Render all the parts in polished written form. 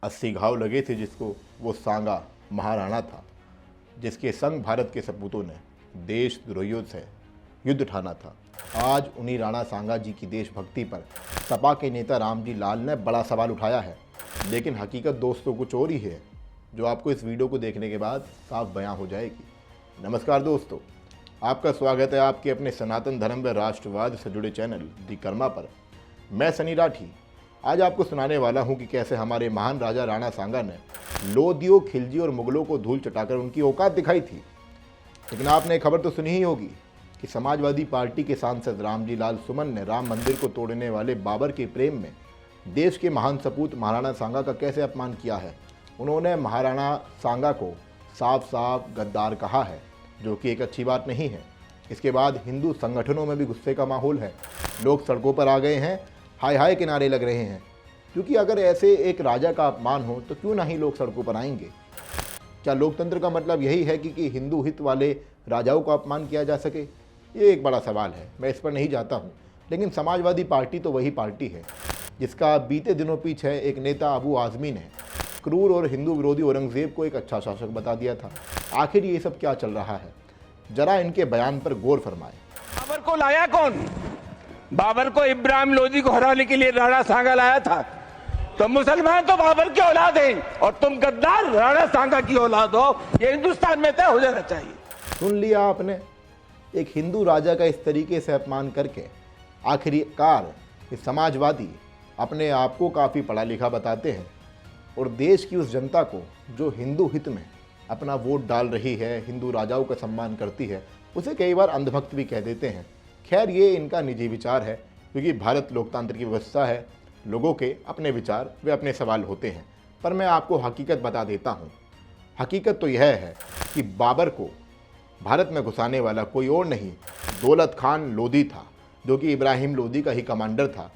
80 घाव लगे थे जिसको वो सांगा महाराणा था, जिसके संग भारत के सपूतों ने देश द्रोहियों से युद्ध ठाना था। आज उन्हीं राणा सांगा जी की देशभक्ति पर सपा के नेता रामजी लाल ने बड़ा सवाल उठाया है। लेकिन हकीकत दोस्तों कुछ और ही है, जो आपको इस वीडियो को देखने के बाद साफ बयां हो जाएगी। नमस्कार दोस्तों, आपका स्वागत है आपके अपने सनातन धर्म व राष्ट्रवाद से जुड़े चैनल दी कर्मा पर। मैं सनी राठी आज आपको सुनाने वाला हूं कि कैसे हमारे महान राजा राणा सांगा ने लोदियों, खिलजी और मुगलों को धूल चटाकर उनकी औकात दिखाई थी। लेकिन आपने खबर तो सुनी ही होगी कि समाजवादी पार्टी के सांसद रामजी लाल सुमन ने राम मंदिर को तोड़ने वाले बाबर के प्रेम में देश के महान सपूत महाराणा सांगा का कैसे अपमान किया है। उन्होंने महाराणा सांगा को साफ साफ गद्दार कहा है, जो कि एक अच्छी बात नहीं है। इसके बाद हिंदू संगठनों में भी गुस्से का माहौल है। लोग सड़कों पर आ गए हैं, हाय हाय के नारे लग रहे हैं, क्योंकि अगर ऐसे एक राजा का अपमान हो तो क्यों ना ही लोग सड़कों पर आएंगे। क्या लोकतंत्र का मतलब यही है कि हिंदू हित वाले राजाओं का अपमान किया जा सके? ये एक बड़ा सवाल है, मैं इस पर नहीं जाता हूँ। लेकिन समाजवादी पार्टी तो वही पार्टी है जिसका बीते दिनों पीछे एक नेता अबू आज़मी ने क्रूर और हिंदू विरोधी औरंगजेब को एक अच्छा शासक बता दिया था। आखिर ये सब क्या चल रहा है, जरा इनके बयान पर गौर फरमाएं। बाबर को लाया कौन? बाबर को इब्राहिम लोदी को हराने के लिए राणा सांगा लाया था। तो मुसलमान तो बाबर की औलाद हैं और तुम गद्दार राणा सांगा की औलाद हो। ये हिंदुस्तान में तय हो जाना चाहिए। सुन लिया आपने, एक हिंदू राजा का इस तरीके से अपमान करके आखिरकार ये समाजवादी अपने आप को काफ़ी पढ़ा लिखा बताते हैं और देश की उस जनता को जो हिंदू हित में अपना वोट डाल रही है, हिंदू राजाओं का सम्मान करती है, उसे कई बार अंधभक्त भी कह देते हैं। खैर, ये इनका निजी विचार है, क्योंकि भारत लोकतंत्र की व्यवस्था है। लोगों के अपने विचार वे अपने सवाल होते हैं। पर मैं आपको हकीकत बता देता हूँ। हकीकत तो यह है कि बाबर को भारत में घुसाने वाला कोई और नहीं, दौलत खान लोदी था, जो कि इब्राहिम लोदी का ही कमांडर था।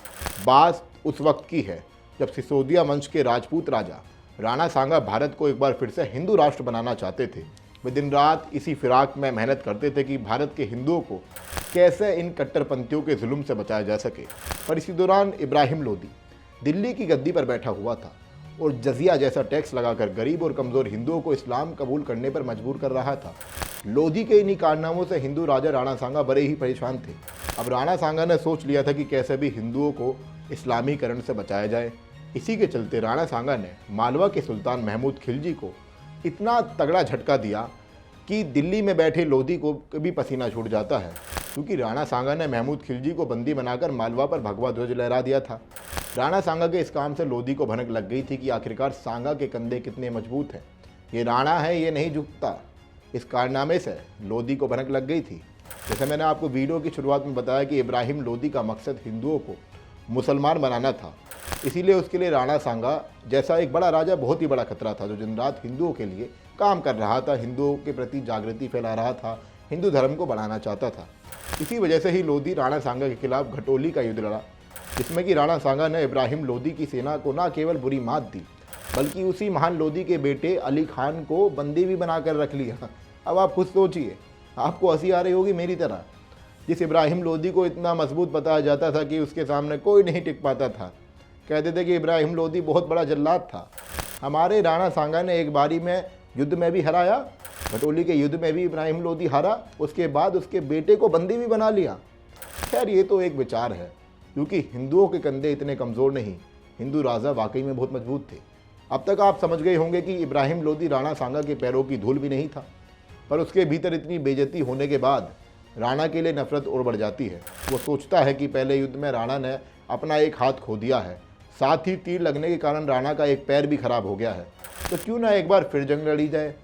बात उस वक्त की है जब सिसोदिया वंश के राजपूत राजा राणा सांगा भारत को एक बार फिर से हिंदू राष्ट्र बनाना चाहते थे। वे दिन रात इसी फिराक में मेहनत करते थे कि भारत के हिंदुओं को कैसे इन कट्टरपंथियों के जुल्म से बचाया जा सके। पर इसी दौरान इब्राहिम लोदी दिल्ली की गद्दी पर बैठा हुआ था और जजिया जैसा टैक्स लगाकर गरीब और कमज़ोर हिंदुओं को इस्लाम कबूल करने पर मजबूर कर रहा था। लोदी के इन्हीं कारनामों से हिंदू राजा राणा सांगा बड़े ही परेशान थे। अब राणा सांगा ने सोच लिया था कि कैसे भी हिंदुओं को इस्लामीकरण से बचाया जाए। इसी के चलते राणा सांगा ने मालवा के सुल्तान महमूद खिलजी को इतना तगड़ा झटका दिया कि दिल्ली में बैठे लोदी को कभी पसीना छूट जाता है, क्योंकि राणा सांगा ने महमूद खिलजी को बंदी बनाकर मालवा पर भगवा ध्वज लहरा दिया था। राणा सांगा के इस काम से लोदी को भनक लग गई थी कि आखिरकार सांगा के कंधे कितने मजबूत हैं, ये राणा है, ये नहीं झुकता। इस कारनामे से लोदी को भनक लग गई थी। जैसे मैंने आपको वीडियो की शुरुआत में बताया कि इब्राहिम लोदी का मकसद हिंदुओं को मुसलमान बनाना था। इसीलिए उसके लिए राणा सांगा जैसा एक बड़ा राजा बहुत ही बड़ा खतरा था, जो दिन रात हिंदुओं के लिए काम कर रहा था, हिंदुओं के प्रति जागृति फैला रहा था, हिंदू धर्म को बढ़ाना चाहता था। इसी वजह से ही लोदी राणा सांगा के खिलाफ घटोली का युद्ध लड़ा, जिसमें कि राणा सांगा ने इब्राहिम लोदी की सेना को न केवल बुरी मात दी, बल्कि उसी महान लोदी के बेटे अली खान को बंदी भी बनाकर रख लिया। अब आप खुद सोचिए, आपको हंसी आ रही होगी मेरी तरह। जिस इब्राहिम लोदी को इतना मजबूत बताया जाता था कि उसके सामने कोई नहीं टिक पाता था, कहते थे कि इब्राहिम लोदी बहुत बड़ा जल्लाद था। हमारे राणा सांगा ने एक बारी में युद्ध में भी हराया, घटोली के युद्ध में भी इब्राहिम लोदी हारा, उसके बाद उसके बेटे को बंदी भी बना लिया। खैर, ये तो एक विचार है, क्योंकि हिंदुओं के कंधे इतने कमज़ोर नहीं, हिंदू राजा वाकई में बहुत मजबूत थे। अब तक आप समझ गए होंगे कि इब्राहिम लोदी राणा सांगा के पैरों की धूल भी नहीं था, पर उसके भीतर इतनी बेइज्जती होने के बाद राणा के लिए नफरत और बढ़ जाती है। वो सोचता है कि पहले युद्ध में राणा ने अपना एक हाथ खो दिया है, साथ ही तीर लगने के कारण राणा का एक पैर भी खराब हो गया है, तो क्यों ना एक बार फिर जंग लड़ी जाए।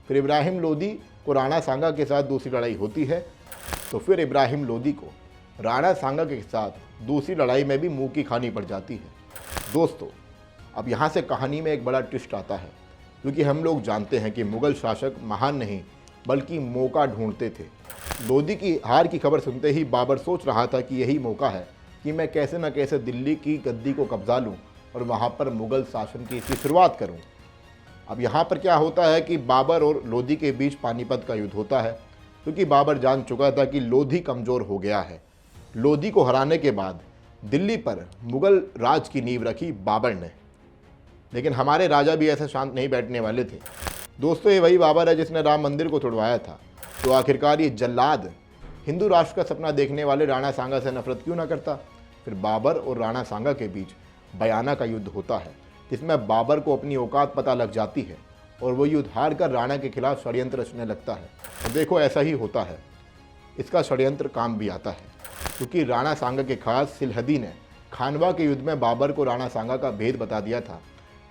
फिर इब्राहिम लोदी को राणा सांगा के साथ दूसरी लड़ाई होती है, तो फिर इब्राहिम लोदी को राणा सांगा के साथ दूसरी लड़ाई में भी मुँह की खानी पड़ जाती है। दोस्तों, अब यहाँ से कहानी में एक बड़ा ट्विस्ट आता है, क्योंकि हम लोग जानते हैं कि मुग़ल शासक महान नहीं बल्कि मौका ढूंढते थे। लोदी की हार की खबर सुनते ही बाबर सोच रहा था कि यही मौका है कि मैं कैसे न कैसे दिल्ली की गद्दी को कब्जा लूं और वहां पर मुग़ल शासन की इसकी शुरुआत करूं। अब यहाँ पर क्या होता है कि बाबर और लोदी के बीच पानीपत का युद्ध होता है, क्योंकि बाबर जान चुका था कि लोदी कमज़ोर हो गया है। लोदी को हराने के बाद दिल्ली पर मुग़ल राज की नींव रखी बाबर ने। लेकिन हमारे राजा भी ऐसे शांत नहीं बैठने वाले थे। दोस्तों, ये वही बाबर है जिसने राम मंदिर को तोड़वाया था। तो आखिरकार ये जल्लाद हिंदू राष्ट्र का सपना देखने वाले राणा सांगा से नफरत क्यों ना करता। फिर बाबर और राणा सांगा के बीच बयाना का युद्ध होता है, जिसमें बाबर को अपनी औकात पता लग जाती है और वो युद्ध हार कर राणा के खिलाफ षड्यंत्र रचने लगता है। और देखो, ऐसा ही होता है, इसका षड्यंत्र काम भी आता है, क्योंकि राणा सांगा के खास सिलहदी ने खानवा के युद्ध में बाबर को राणा सांगा का भेद बता दिया था,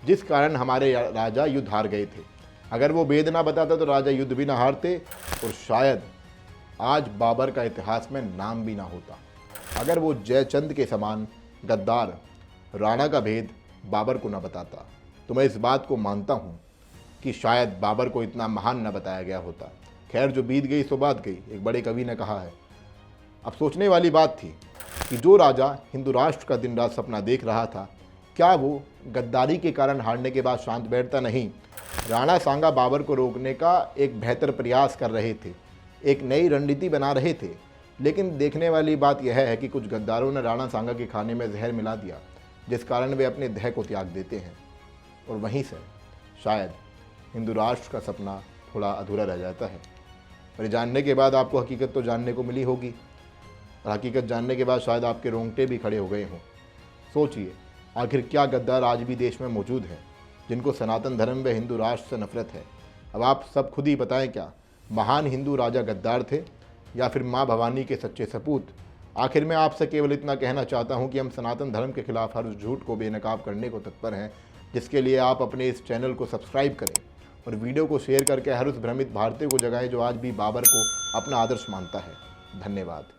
जिस कारण हमारे राजा युद्ध हार गए थे। अगर वो भेद ना बताता तो राजा युद्ध भी ना हारते और शायद आज बाबर का इतिहास में नाम भी ना होता। अगर वो जयचंद के समान गद्दार राणा का भेद बाबर को ना बताता तो मैं इस बात को मानता हूँ कि शायद बाबर को इतना महान न बताया गया होता। खैर, जो बीत गई सो बात गई, एक बड़े कवि ने कहा है। अब सोचने वाली बात थी कि जो राजा हिंदू राष्ट्र का दिन रात सपना देख रहा था, क्या वो गद्दारी के कारण हारने के बाद शांत बैठता नहीं। राणा सांगा बाबर को रोकने का एक बेहतर प्रयास कर रहे थे, एक नई रणनीति बना रहे थे। लेकिन देखने वाली बात यह है कि कुछ गद्दारों ने राणा सांगा के खाने में जहर मिला दिया, जिस कारण वे अपने देह को त्याग देते हैं और वहीं से शायद हिंदू राष्ट्र का सपना थोड़ा अधूरा रह जाता है। पर जानने के बाद आपको हकीकत तो जानने को मिली होगी, और हकीकत जानने के बाद शायद आपके रोंगटे भी खड़े हो गए हों। सोचिए, आखिर क्या गद्दार आज भी देश में मौजूद हैं जिनको सनातन धर्म व हिंदू राष्ट्र से नफरत है। अब आप सब खुद ही बताएं, क्या महान हिंदू राजा गद्दार थे या फिर माँ भवानी के सच्चे सपूत। आखिर में आपसे केवल इतना कहना चाहता हूँ कि हम सनातन धर्म के खिलाफ हर उस झूठ को बेनकाब करने को तत्पर हैं, जिसके लिए आप अपने इस चैनल को सब्सक्राइब करें और वीडियो को शेयर करके हर उस भ्रमित भारतीय को जगाएं जो आज भी बाबर को अपना आदर्श मानता है। धन्यवाद।